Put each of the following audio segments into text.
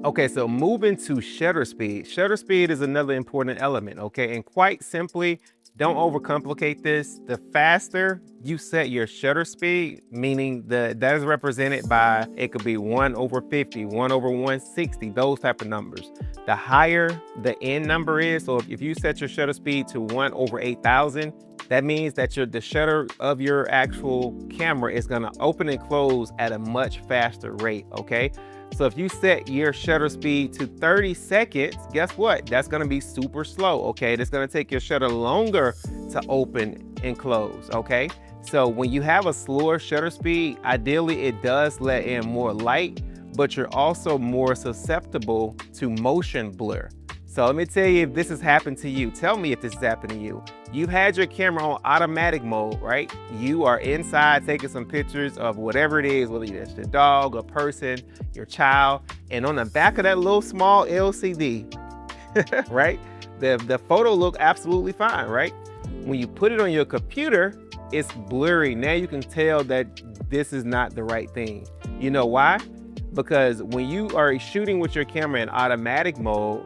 Okay, so moving to shutter speed. Shutter speed is another important element, okay? And quite simply, don't overcomplicate this. The faster you set your shutter speed, meaning that is represented by, it could be 1/50, 1/160, those type of numbers. The higher the end number is, so if you set your shutter speed to 1/8000, that means that the shutter of your actual camera is gonna open and close at a much faster rate, okay? So if you set your shutter speed to 30 seconds, guess what? That's gonna be super slow, okay? That's gonna take your shutter longer to open and close, okay? So when you have a slower shutter speed, ideally it does let in more light, but you're also more susceptible to motion blur. So let me tell you if this has happened to you. Tell me if this has happened to you. You've had your camera on automatic mode, right? You are inside taking some pictures of whatever it is, whether it's your dog, a person, your child, and on the back of that little small LCD, right? The photo look absolutely fine, right? When you put it on your computer, it's blurry. Now you can tell that this is not the right thing. You know why? Because when you are shooting with your camera in automatic mode,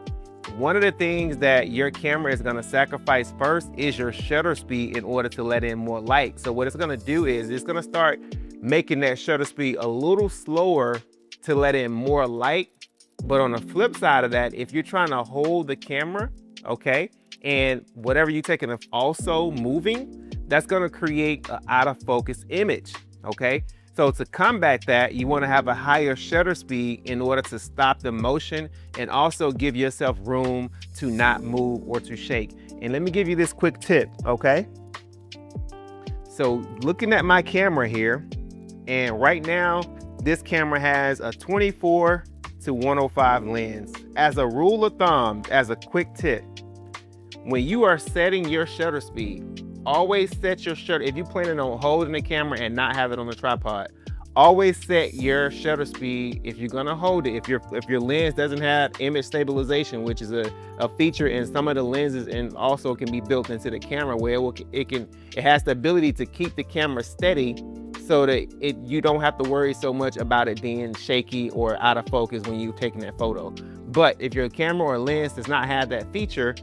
one of the things that your camera is gonna sacrifice first is your shutter speed in order to let in more light. So what it's gonna do is it's gonna start making that shutter speed a little slower to let in more light. But on the flip side of that, if you're trying to hold the camera, okay, and whatever you're taking is also moving, that's gonna create an out of focus image, okay? So to combat that, you wanna have a higher shutter speed in order to stop the motion and also give yourself room to not move or to shake. And let me give you this quick tip, okay? So looking at my camera here, and right now, this camera has a 24-105 lens. As a rule of thumb, as a quick tip, when you are setting your shutter speed, always set your shutter, if you're planning on holding the camera and not have it on the tripod, always set your shutter speed if you're gonna hold it. If your lens doesn't have image stabilization, which is a feature in some of the lenses and also can be built into the camera where it has the ability to keep the camera steady so that you don't have to worry so much about it being shaky or out of focus when you're taking that photo. But if your camera or lens does not have that feature,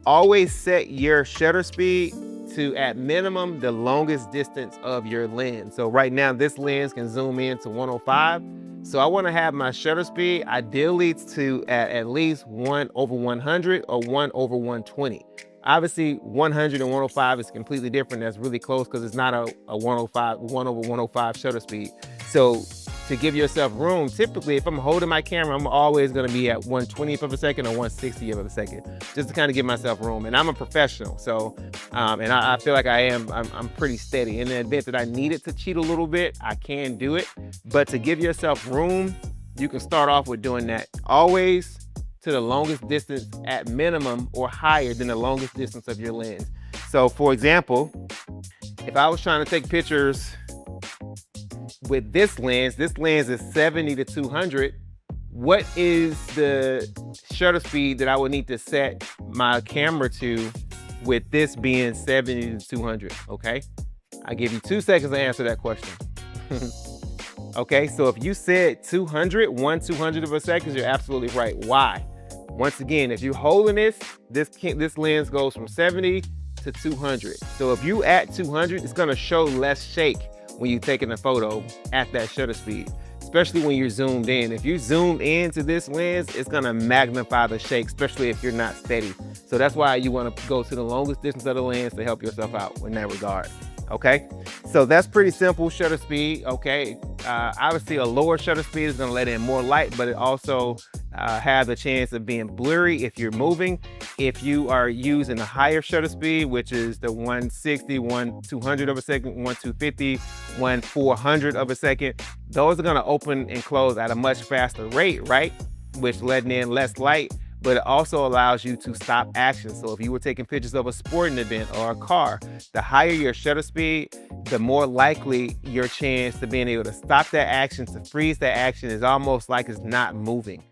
always set your shutter speed to, at minimum, the longest distance of your lens. So right now, this lens can zoom in to 105. So I wanna have my shutter speed ideally to at least 1/100 or 1/120. Obviously, 100 and 105 is completely different. That's really close because it's not a 1/105 shutter speed. So to give yourself room, typically if I'm holding my camera, I'm always gonna be at 1/20th of a second or 1/60th of a second, just to kind of give myself room. And I'm a professional, so, and I feel like I'm pretty steady. In the event that I needed to cheat a little bit, I can do it. But to give yourself room, you can start off with doing that. Always to the longest distance at minimum or higher than the longest distance of your lens. So for example, if I was trying to take pictures with this lens is 70-200. What is the shutter speed that I would need to set my camera to with this being 70-200, okay? I give you 2 seconds to answer that question. Okay, so if you said 200, 1/200 of a second, you're absolutely right. Why? Once again, if you're holding this lens goes from 70 to 200. So if you at 200, it's gonna show less shake when you're taking a photo at that shutter speed, especially when you're zoomed in. If you zoom into this lens, it's gonna magnify the shake, especially if you're not steady. So that's why you wanna go to the longest distance of the lens to help yourself out in that regard, okay? So that's pretty simple, shutter speed, okay? Obviously a lower shutter speed is gonna let in more light, but it also have the chance of being blurry if you're moving. If you are using a higher shutter speed, which is the 160, 1/200 of a second, 1/250, 1/400 of a second, those are gonna open and close at a much faster rate, right? Which letting in less light, but it also allows you to stop action. So if you were taking pictures of a sporting event or a car, the higher your shutter speed, the more likely your chance to being able to stop that action, to freeze that action is almost like it's not moving.